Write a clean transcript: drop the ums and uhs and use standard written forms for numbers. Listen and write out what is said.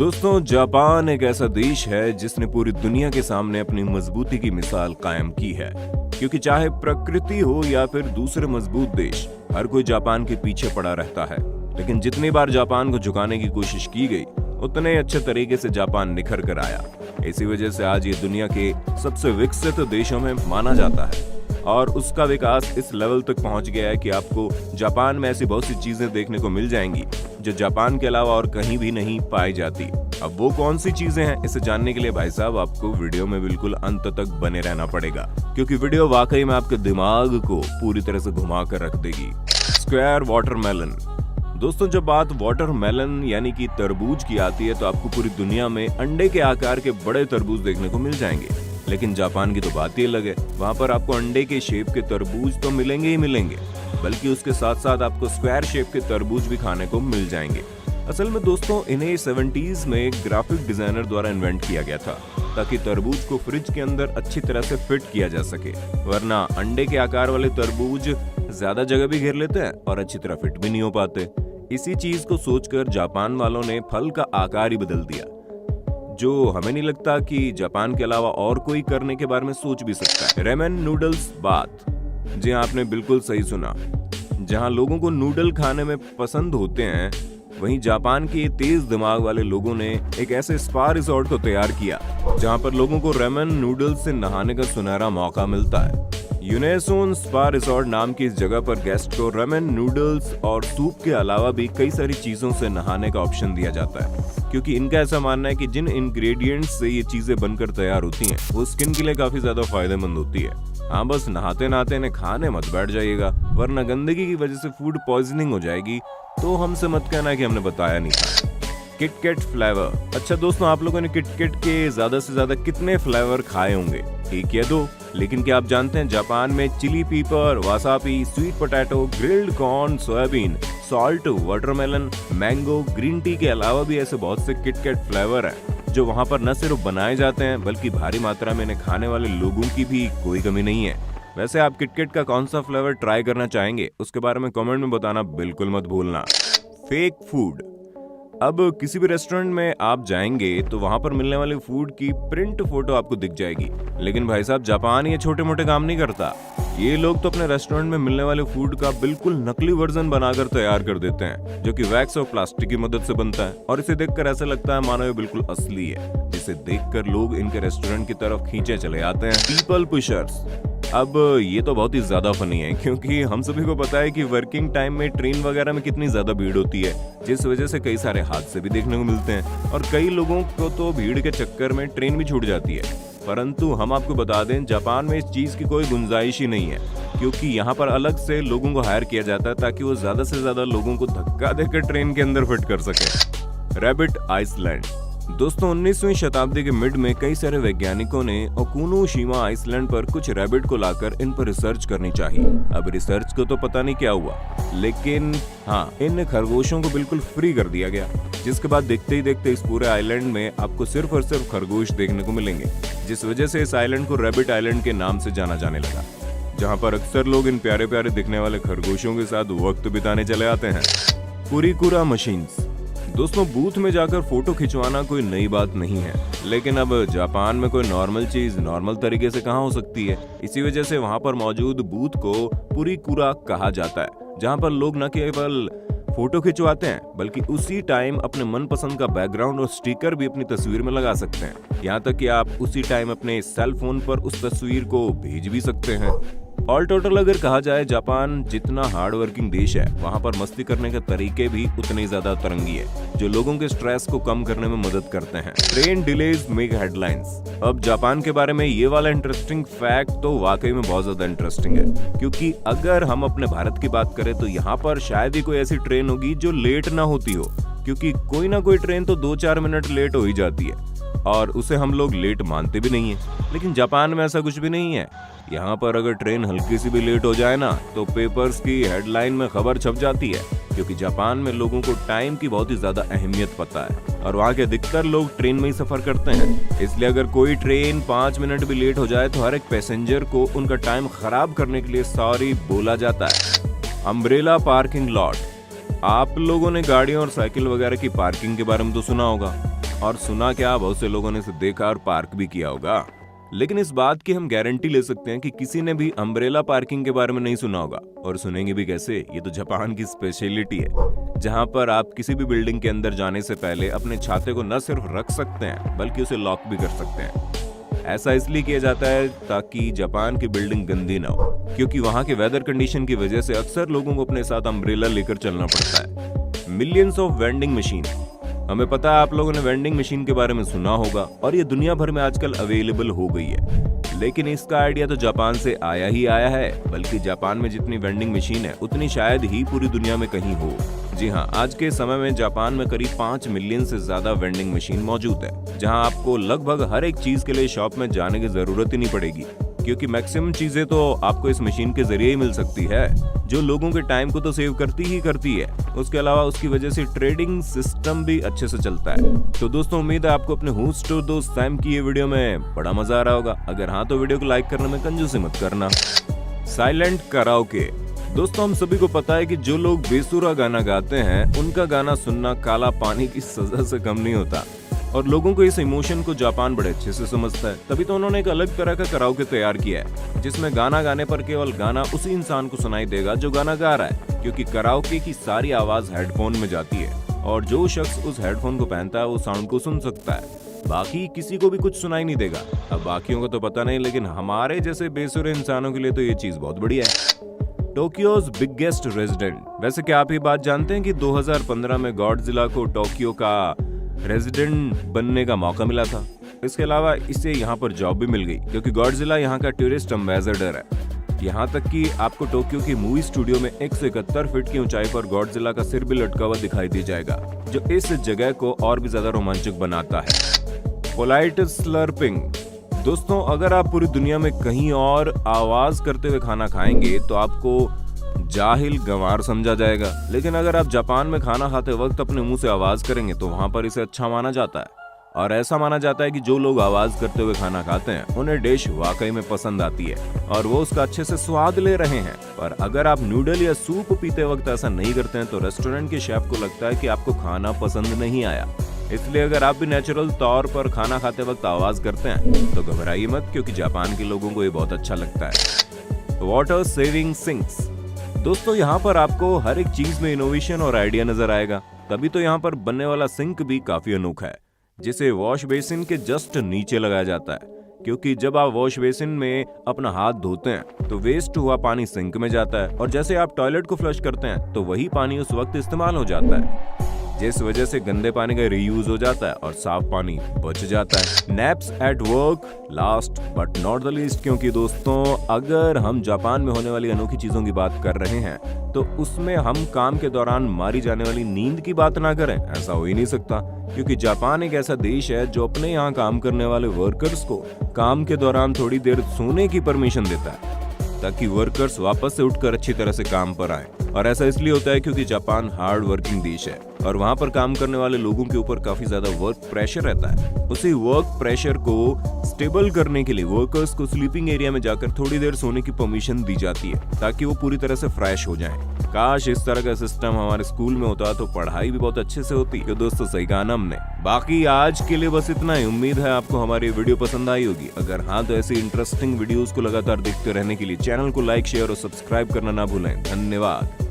दोस्तों, जापान एक ऐसा देश है जिसने पूरी दुनिया के सामने अपनी मजबूती की मिसाल कायम की है। क्योंकि चाहे प्रकृति हो या फिर दूसरे मजबूत देश, हर कोई जापान के पीछे पड़ा रहता है। लेकिन जितनी बार जापान को झुकाने की कोशिश की गई, उतने अच्छे तरीके से जापान निखर कर आया। इसी वजह से आज ये दुनिया के सबसे विकसित देशों में माना जाता है और उसका विकास इस लेवल तक पहुंच गया है कि आपको जापान में ऐसी बहुत सी चीजें देखने को मिल जाएंगी जो जापान के अलावा और कहीं भी नहीं पाई जाती। अब वो कौन सी चीजें हैं, इसे जानने के लिए भाई साहब आपको वीडियो में बिल्कुल अंत तक बने रहना पड़ेगा, क्योंकि वीडियो वाकई में आपके दिमाग को पूरी तरह से घुमा कर रख देगी। Square watermelon. दोस्तों, जब बात वाटरमेलन यानी कि तरबूज की आती है तो आपको पूरी दुनिया में अंडे के आकार के बड़े तरबूज देखने को मिल जाएंगे। लेकिन जापान की तो बात ही अलग है। वहाँ पर आपको अंडे के शेप के तरबूज तो मिलेंगे ही मिलेंगे, बल्कि उसके साथ साथ आपको स्क्वायर शेप के तरबूज भी खाने को मिल जाएंगे। असल में दोस्तों, इन्हें 70s में एक ग्राफिक डिजाइनर द्वारा इन्वेंट किया गया था ताकि तरबूज को फ्रिज के अंदर अच्छी तरह से फिट किया जा सके, वरना अंडे के आकार वाले तरबूज ज्यादा जगह भी घेर लेते हैं और अच्छी तरह फिट भी नहीं हो पाते। इसी चीज को सोचकर जापान वालों ने फल का आकार ही बदल दिया, जो हमें नहीं लगता कि जापान के अलावा और कोई करने के बारे में सोच भी सकता है। रेमेन नूडल्स बात। जी हाँ, आपने बिल्कुल सही सुना। जहाँ लोगों को नूडल खाने में पसंद होते हैं, वहीं जापान के तेज दिमाग वाले लोगों ने एक ऐसे स्पा रिसोर्ट को तैयार किया जहाँ पर लोगों को रेमेन नूडल्स से नहाने का सुनहरा मौका मिलता है। यूनेसोन स्पा रिसोर्ट नाम की इस जगह पर गेस्ट को रेमेन नूडल्स और सूप के अलावा भी कई सारी चीजों से नहाने का ऑप्शन दिया जाता है, क्योंकि इनका ऐसा मानना है कि जिन इंग्रेडिएंट्स से ये चीजें बनकर तैयार होती हैं वो स्किन के लिए काफी ज्यादा फायदेमंद होती है। हाँ, बस नहाते नहाते इन्हें खाने मत बैठ जाइएगा, वरना गंदगी की वजह से फूड पॉइजनिंग हो जाएगी। तो हमसे मत कहना कि हमने बताया नहीं था। KitKat flavour. अच्छा दोस्तों, आप लोगों ने किटकैट के ज्यादा से ज्यादा कितने फ्लेवर खाए होंगे? एक या दो? लेकिन क्या आप जानते हैं जापान में चिली पीपर, wasabi, sweet potato, grilled corn, soybean, salt, watermelon, mango, green tea के अलावा भी ऐसे बहुत से किटकैट फ्लेवर हैं जो वहाँ पर न सिर्फ बनाए जाते हैं बल्कि भारी मात्रा में इन्हें खाने वाले लोगों की भी कोई कमी नहीं है। वैसे आप किटकैट का कौन सा फ्लेवर ट्राई करना चाहेंगे, उसके बारे में कमेंट में बताना बिल्कुल मत भूलना। Fake food. अब किसी भी रेस्टोरेंट में आप जाएंगे तो वहां पर मिलने वाले फूड की प्रिंट फोटो आपको दिख जाएगी। लेकिन भाई साहब, जापान ये छोटे मोटे काम नहीं करता। ये लोग तो अपने रेस्टोरेंट में मिलने वाले फूड का बिल्कुल नकली वर्जन बनाकर तैयार कर देते हैं, जो कि वैक्स और प्लास्टिक की मदद से बनता है और इसे देखकर ऐसा लगता है मानो ये बिल्कुल असली है, जिसे देखकर लोग इनके रेस्टोरेंट की तरफ खींचे चले आते हैं। People pushers. अब ये तो बहुत ही ज्यादा फनी है, क्योंकि हम सभी को पता है कि वर्किंग टाइम में ट्रेन वगैरह में कितनी ज्यादा भीड़ होती है, जिस वजह से कई सारे हादसे भी देखने को मिलते हैं और कई लोगों को तो भीड़ के चक्कर में ट्रेन भी छूट जाती है। परंतु हम आपको बता दें, जापान में इस चीज की कोई गुंजाइश ही नहीं है, क्योंकि यहाँ पर अलग से लोगों को हायर किया जाता है ताकि वो ज्यादा से ज्यादा लोगों को धक्का देकर ट्रेन के अंदर फिट कर सके। Rabbit island. दोस्तों, 19वीं शताब्दी के मिड में कई सारे वैज्ञानिकों ने ओकुनोशिमा आइसलैंड पर कुछ रैबिट को लाकर इन पर रिसर्च करनी चाहिए। अब रिसर्च को तो पता नहीं क्या हुआ, लेकिन हाँ, इन खरगोशों को बिल्कुल फ्री कर दिया गया, जिसके बाद देखते ही देखते इस पूरे आइलैंड में आपको सिर्फ और सिर्फ खरगोश देखने को मिलेंगे, जिस वजह से इस आइलैंड को रैबिट आइलैंड के नाम से जाना जाने लगा, जहाँ पर अक्सर लोग इन प्यारे प्यारे दिखने वाले खरगोशों के साथ वक्त बिताने चले आते हैं। कुरीकुरा मशीन्स। दोस्तों, बूथ में जाकर फोटो खिंचवाना कोई नई बात नहीं है, लेकिन अब जापान में कोई नॉर्मल चीज नॉर्मल तरीके से कहाँ हो सकती है। इसी वजह से वहाँ पर मौजूद बूथ को पुरीकुरा कहा जाता है, जहाँ पर लोग न केवल फोटो खिंचवाते हैं बल्कि उसी टाइम अपने मनपसंद का बैकग्राउंड और स्टिकर भी अपनी तस्वीर में लगा सकते हैं। यहाँ तक कि आप उसी टाइम अपने सेल फोन पर उस तस्वीर को भेज भी सकते हैं। ऑल टोटल अगर कहा जाए, जापान जितना हार्ड वर्किंग देश है, वहाँ पर मस्ती करने के तरीके भी उतने ज्यादा तरंगी है, जो लोगों के स्ट्रेस को कम करने में मदद करते हैं। Train delays make headlines. अब जापान के बारे में ये वाला इंटरेस्टिंग फैक्ट तो वाकई में बहुत ज्यादा इंटरेस्टिंग है, क्योंकि अगर हम अपने भारत की बात करें तो यहाँ पर शायद ही कोई ऐसी ट्रेन होगी जो लेट ना होती हो, क्योंकि कोई ना कोई ट्रेन तो 2-4 मिनट लेट हो ही जाती है और उसे हम लोग लेट मानते भी नहीं है। लेकिन जापान में ऐसा कुछ भी नहीं है। यहाँ पर अगर ट्रेन हल्की सी भी लेट हो जाए ना, तो पेपर्स की हेडलाइन में खबर छप जाती है, क्योंकि जापान में लोगों को टाइम की बहुत ही ज्यादा अहमियत पता है और वहाँ के अधिकतर लोग ट्रेन में ही सफर करते हैं। इसलिए अगर कोई ट्रेन 5 मिनट भी लेट हो जाए तो हर एक पैसेंजर को उनका टाइम खराब करने के लिए सॉरी बोला जाता है। Umbrella parking lot. आप लोगों ने गाड़ियों और साइकिल वगैरह की पार्किंग के बारे में तो सुना होगा। और सुना क्या, बहुत से लोगों ने इसे देखा और पार्क भी किया होगा। लेकिन इस बात की हम गारंटी ले सकते हैं कि किसी ने भी अम्ब्रेला पार्किंग के बारे में नहीं सुना होगा। और सुनेंगे भी कैसे, ये तो जापान की स्पेशलिटी है, जहां पर आप किसी भी बिल्डिंग के अंदर जाने से पहले अपने छाते को न सिर्फ रख सकते हैं बल्कि उसे लॉक भी कर सकते हैं। ऐसा इसलिए किया जाता है ताकि जापान की बिल्डिंग गंदी ना हो, क्योंकि वहां के वेदर कंडीशन की वजह से अक्सर लोगों को अपने साथ अम्ब्रेला लेकर चलना पड़ता है। मिलियंस ऑफ वेंडिंग मशीन, हमें पता है आप लोगों ने वेंडिंग मशीन के बारे में सुना होगा और ये दुनिया भर में आजकल अवेलेबल हो गई है। लेकिन इसका आइडिया तो जापान से आया ही आया है, बल्कि जापान में जितनी वेंडिंग मशीन है उतनी शायद ही पूरी दुनिया में कहीं हो। जी हाँ, आज के समय में जापान में करीब 5 मिलियन से ज्यादा वेंडिंग मशीन मौजूद है, जहां आपको लगभग हर एक चीज के लिए शॉप में जाने की जरूरत ही नहीं पड़ेगी, क्योंकि मैक्सिमम चीजें तो आपको इस मशीन के जरिए ही मिल सकती है, जो लोगों के टाइम को तो सेव करती है। उसके अलावा उसकी वजह से ट्रेडिंग सिस्टम भी अच्छे से चलता है। तो दोस्तों, उम्मीद है आपको अपने होस्ट और दोस्त सैम की ये वीडियो में बड़ा मजा आ रहा होगा। अगर हाँ तो वीडियो को लाइक करने में कंजूसी मत करना। साइलेंट कराओके, दोस्तों हम सभी को पता है कि जो लोग बेसुरा गाना गाते हैं उनका गाना सुनना काला पानी की सजा से कम नहीं होता, और लोगों को इस इमोशन को जापान बड़े अच्छे से समझता है। तभी तो उन्होंने एक अलग तरह का कराओके तैयार किया है, जिसमें गाना गाने पर केवल गाना उसी इंसान को सुनाई देगा जो गाना गा रहा है, क्योंकि कराओके की सारी आवाज हेडफोन में जाती है और जो शख्स उस हेडफोन को पहनता है वो साउंड को सुन सकता है, बाकी किसी को भी कुछ सुनाई नहीं देगा। अब बाकियों को तो पता नहीं, लेकिन हमारे जैसे बेसुरे इंसानों के लिए तो ये चीज बहुत बढ़िया है। टोक्यो's बिगेस्ट रेजिडेंट, वैसे क्या आप ये बात जानते हैं कि 2015 में गॉडजिला को टोक्यो का रेजिडेंट बनने का मौका मिला था। इसके अलावा इसे यहाँ पर जॉब भी मिल गई, क्योंकि गॉडजिला यहाँ का टूरिस्ट एम्बेसडर है। यहाँ तक कि आपको टोक्यो की मूवी स्टूडियो में 171 फीट की ऊंचाई पर गॉडजिला का सिर भी लटका हुआ दिखाई दी जाएगा, जो इस जगह को और भी ज्यादा रोमांचक बनाता है। पोलाइट स्लर्पिंग, दोस्तों अगर आप पूरी दुनिया में कहीं और आवाज करते हुए खाना खाएंगे तो आपको जाहिल गंवार समझा जाएगा, लेकिन अगर आप जापान में खाना खाते वक्त अपने मुंह से आवाज करेंगे तो वहां पर इसे अच्छा माना जाता है। और ऐसा माना जाता है कि जो लोग आवाज करते हुए खाना खाते हैं उन्हें डिश वाकई में पसंद आती है और वो उसका अच्छे से स्वाद ले रहे हैं। पर अगर आप नूडल या सूप पीते वक्त ऐसा नहीं करते हैं तो रेस्टोरेंट के शेफ को लगता है कि आपको खाना पसंद नहीं आया। इसलिए अगर आप भी नेचुरल तौर पर खाना खाते वक्त आवाज करते हैं तो घबराइए मत, क्योंकि जापान के लोगों को ये बहुत अच्छा लगता है। वाटर सेविंग सिंक्स, दोस्तों यहाँ पर आपको हर एक चीज में इनोवेशन और आइडिया नजर आएगा, तभी तो यहाँ पर बनने वाला सिंक भी काफी अनोखा है, जिसे वॉश बेसिन के जस्ट नीचे लगाया जाता है, क्योंकि जब आप वॉश बेसिन में अपना हाथ धोते हैं तो वेस्ट हुआ पानी सिंक में जाता है, और जैसे आप टॉयलेट को फ्लश करते हैं तो वही पानी उस वक्त इस्तेमाल हो जाता है, जिस वजह से गंदे पानी का रीयूज हो जाता है और साफ पानी बच जाता है। Naps at work, last but not the least, क्योंकि दोस्तों अगर हम जापान में होने वाली अनोखी चीजों की बात कर रहे हैं तो उसमें हम काम के दौरान मारी जाने वाली नींद की बात ना करें, ऐसा हो ही नहीं सकता, क्योंकि जापान एक ऐसा देश है जो अपने यहाँ काम करने वाले वर्कर्स को काम के दौरान थोड़ी देर सोने की परमिशन देता है, ताकि वर्कर्स वापस से उठकर अच्छी तरह से काम पर आए। और ऐसा इसलिए होता है क्योंकि जापान हार्ड वर्किंग देश है और वहां पर काम करने वाले लोगों के ऊपर काफी ज्यादा वर्क प्रेशर रहता है। उसी वर्क प्रेशर को स्टेबल करने के लिए वर्कर्स को स्लीपिंग एरिया में जाकर थोड़ी देर सोने की परमिशन दी जाती है, ताकि वो पूरी तरह से फ्रेश हो जाएं। काश इस तरह का सिस्टम हमारे स्कूल में होता तो पढ़ाई भी बहुत अच्छे से होती। तो दोस्तों सही कहा ना हमने। बाकी आज के लिए बस इतना ही। उम्मीद है आपको हमारी वीडियो पसंद आई होगी। अगर हाँ तो ऐसी इंटरेस्टिंग वीडियोस को लगातार देखते रहने के लिए चैनल को लाइक, शेयर और सब्सक्राइब करना ना भूलें। धन्यवाद।